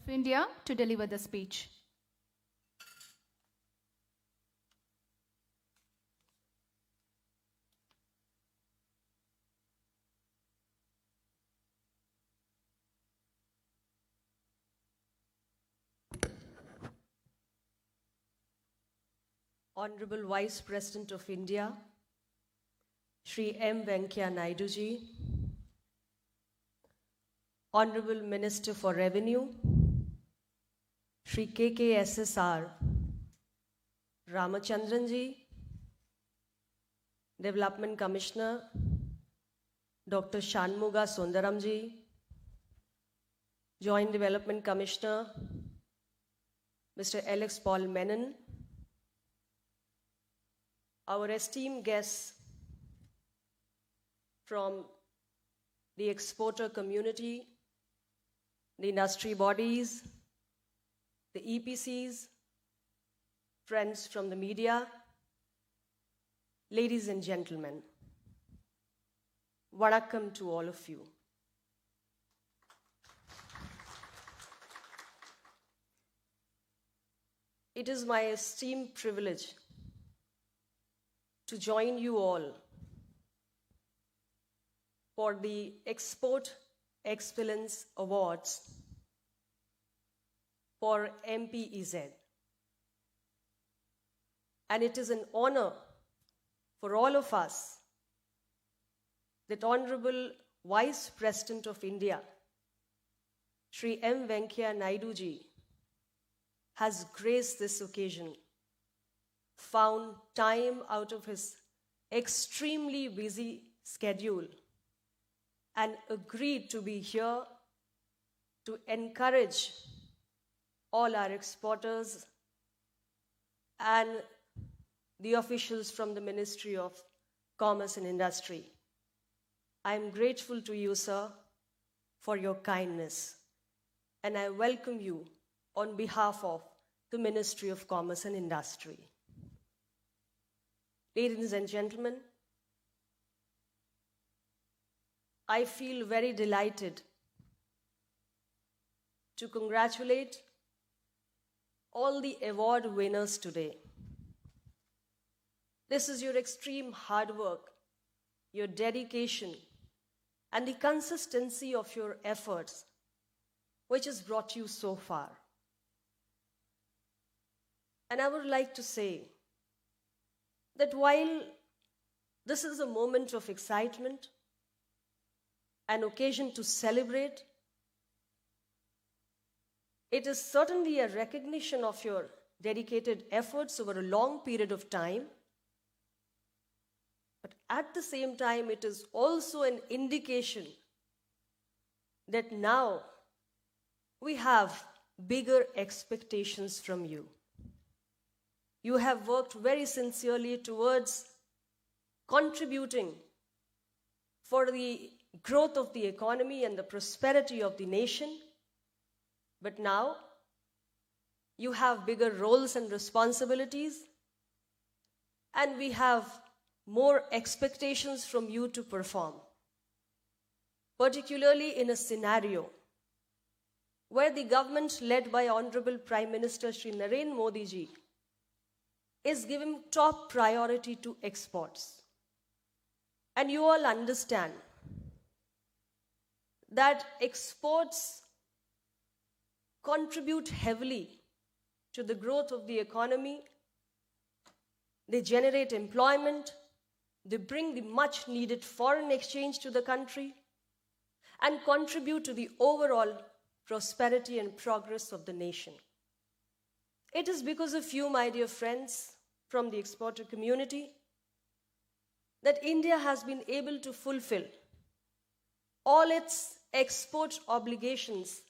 of India to deliver the speech. Honorable Vice President of India, Shri M. Venkaiah Naidu ji, Honorable Minister for Revenue, Shri KKSSR Ramachandran ji, Development Commissioner, Dr. Shanmuga Sundaram ji, Joint Development Commissioner, Mr. Alex Paul Menon, our esteemed guests from the exporter community, the industry bodies, the EPCs, friends from the media, ladies and gentlemen, vanakkam to all of you. It is my esteemed privilege to join you all for the Export Excellence Awards for MPEZ. And it is an honor for all of us that Honorable Vice President of India, Shri M. Venkaiah Naidu ji, has graced this occasion, found time out of his extremely busy schedule and agreed to be here to encourage all our exporters and the officials from the Ministry of Commerce and Industry. I am grateful to you, sir, for your kindness, and I welcome you on behalf of the Ministry of Commerce and Industry. Ladies and gentlemen, I feel very delighted to congratulate all the award winners today. This is your extreme hard work, your dedication, and the consistency of your efforts which has brought you so far. And I would like to say that while this is a moment of excitement, an occasion to celebrate, it is certainly a recognition of your dedicated efforts over a long period of time, but at the same time, it is also an indication that now we have bigger expectations from you. You have worked very sincerely towards contributing for the growth of the economy and the prosperity of the nation. But now you have bigger roles and responsibilities, and we have more expectations from you to perform, particularly in a scenario where the government led by Honorable Prime Minister Shri Narendra Modi ji is giving top priority to exports. And you all understand that exports contribute heavily to the growth of the economy. They generate employment, they bring the much needed foreign exchange to the country, and contribute to the overall prosperity and progress of the nation. It is because of you, my dear friends from the exporter community, that India has been able to fulfill all its export obligations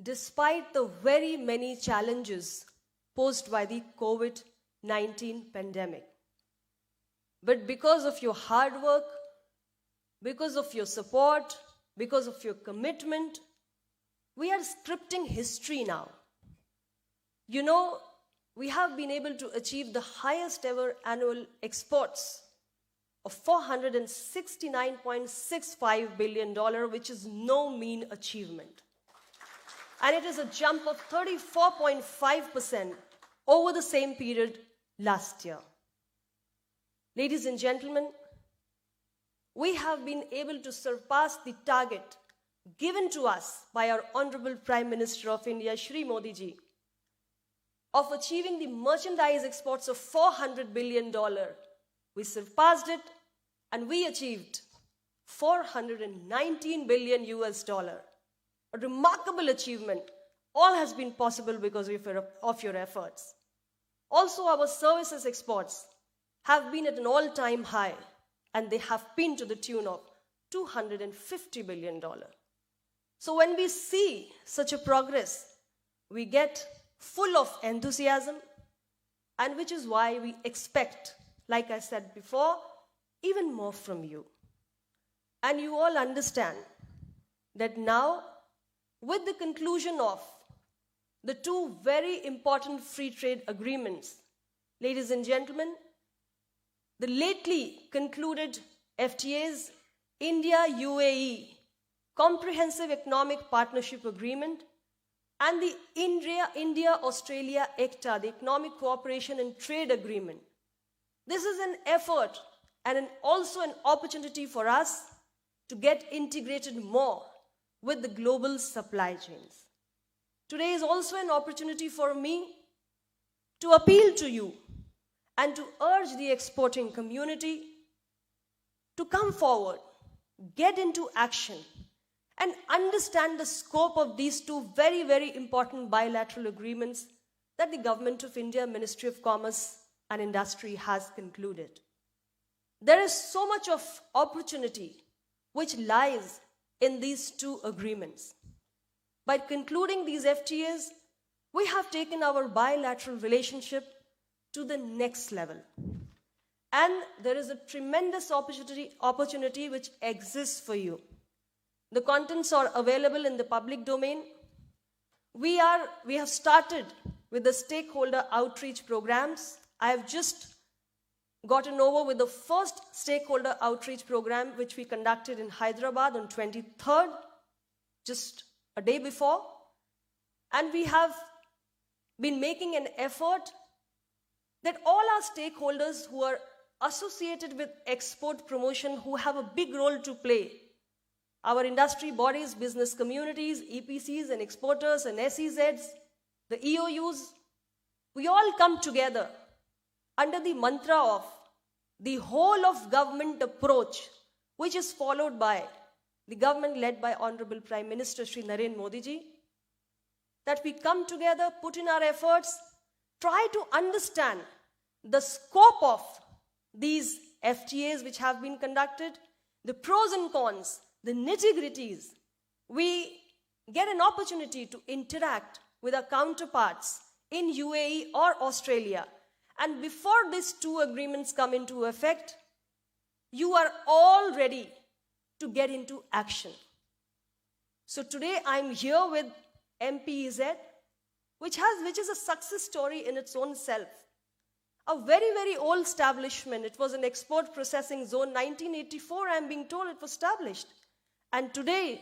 despite the very many challenges posed by the COVID-19 pandemic. But because of your hard work, because of your support, because of your commitment, we are scripting history now. You know, we have been able to achieve the highest ever annual exports of $469.65 billion, which is no mean achievement. and it is a jump of 34.5% over the same period last year. Ladies and gentlemen, we have been able to surpass the target given to us by our Honorable Prime Minister of India, Shri Modi ji, of achieving the merchandise exports of $400 billion. We surpassed it and we achieved $419 billion US. A remarkable achievement. All has been possible because of your efforts. Also, our services exports have been at an all-time high, and they have been to the tune of $250 billion. So when we see such a progress, we get full of enthusiasm, and which is why we expect, like I said before, even more from you. And you all understand that now, with the conclusion of the two very important free trade agreements, ladies and gentlemen, the lately concluded FTAs, India-UAE Comprehensive Economic Partnership Agreement, and the India-Australia ECTA, the Economic Cooperation and Trade Agreement. This is an effort and also an opportunity for us to get integrated more with the global supply chains. Today is also an opportunity for me to appeal to you and to urge the exporting community to come forward, get into action, and understand the scope of these two very, very important bilateral agreements that the Government of India, Ministry of Commerce and Industry has concluded. There is so much of opportunity which lies in these two agreements. By concluding these FTAs, we have taken our bilateral relationship to the next level. And there is a tremendous opportunity which exists for you. The contents are available in the public domain. We have started with the stakeholder outreach programs. I have just gotten over with the first stakeholder outreach program, which we conducted in Hyderabad on 23rd, just a day before. And we have been making an effort that all our stakeholders who are associated with export promotion, who have a big role to play, our industry bodies, business communities, EPCs and exporters and SEZs, the EOUs, we all come together under the mantra of the whole of government approach, which is followed by the government led by Honorable Prime Minister Shri Narendra Modi ji, that we come together, put in our efforts, try to understand the scope of these FTAs which have been conducted, the pros and cons, the nitty-gritties. We get an opportunity to interact with our counterparts in UAE or Australia. And before these two agreements come into effect, you are all ready to get into action. So today I'm here with MPEZ, which is a success story in its own self. A very, very old establishment. It was an export processing zone. 1984, I'm being told it was established. And today,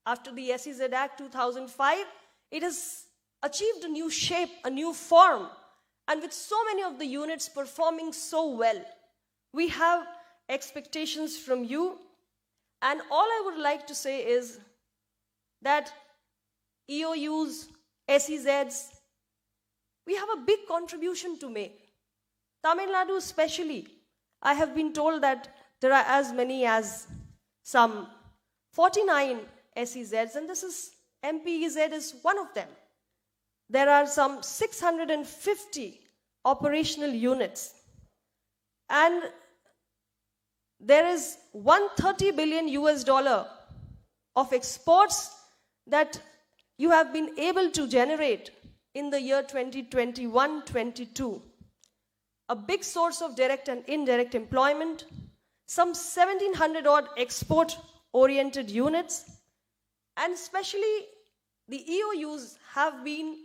after the SEZ Act 2005, it has achieved a new shape, a new form. And with so many of the units performing so well, we have expectations from you. And all I would like to say is that EOUs, SEZs, we have a big contribution to make. Tamil Nadu especially, I have been told that there are as many as some 49 SEZs, and this is MPEZ is one of them. There are some 650 operational units, and there is $130 billion US of exports that you have been able to generate in the year 2021-22. A big source of direct and indirect employment, some 1,700 odd export-oriented units, and especially the EOUs have been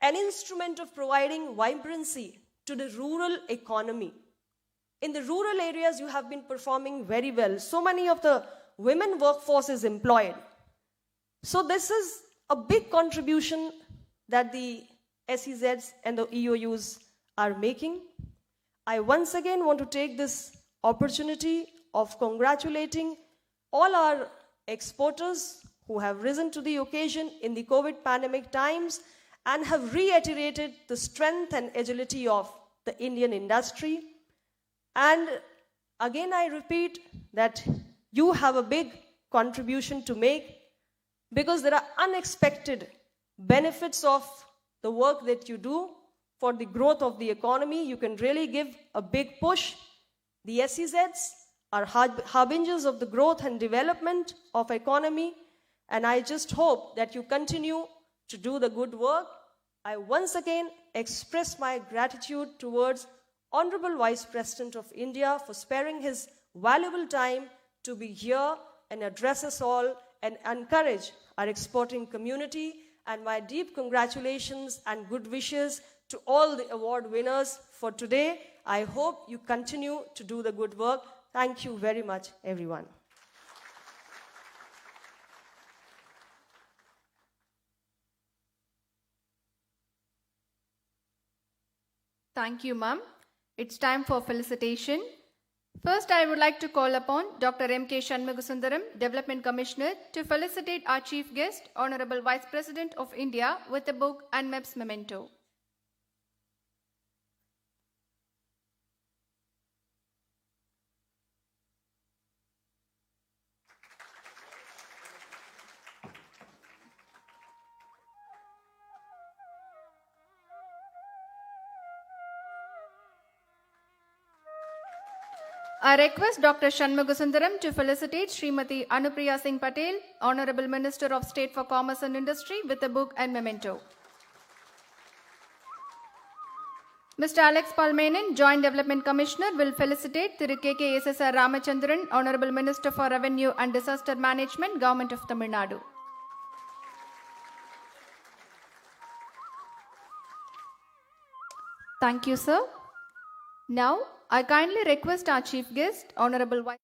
an instrument of providing vibrancy to the rural economy. In the rural areas, you have been performing very well. So many of the women workforce is employed. So this is a big contribution that the SEZs and the EOUs are making. I once again want to take this opportunity of congratulating all our exporters who have risen to the occasion in the COVID pandemic times and have reiterated the strength and agility of the Indian industry. And again, I repeat that you have a big contribution to make, because there are unexpected benefits of the work that you do for the growth of the economy. You can really give a big push. The SEZs are harbingers of the growth and development of economy, and I just hope that you continue to do the good work. I once again express my gratitude towards Honorable Vice President of India for sparing his valuable time to be here and address us all and encourage our exporting community, and my deep congratulations and good wishes to all the award winners for today. I hope you continue to do the good work. Thank you very much, everyone. Thank you, ma'am. It's time for felicitation. First, I would like to call upon Dr. M.K. Shanmugasundaram, Development Commissioner, to felicitate our Chief Guest, Honorable Vice President of India, with a book and MEPS memento. I request Dr. Shanmugasundaram to felicitate Srimati Anupriya Singh Patel, Honorable Minister of State for Commerce and Industry, with a book and memento. Mr. Alex Palmenin, Joint Development Commissioner, will felicitate Thiru K.K. SSR Ramachandran, Honorable Minister for Revenue and Disaster Management, Government of Tamil Nadu. Thank you, sir. Now, I kindly request our Chief Guest, Honorable Vice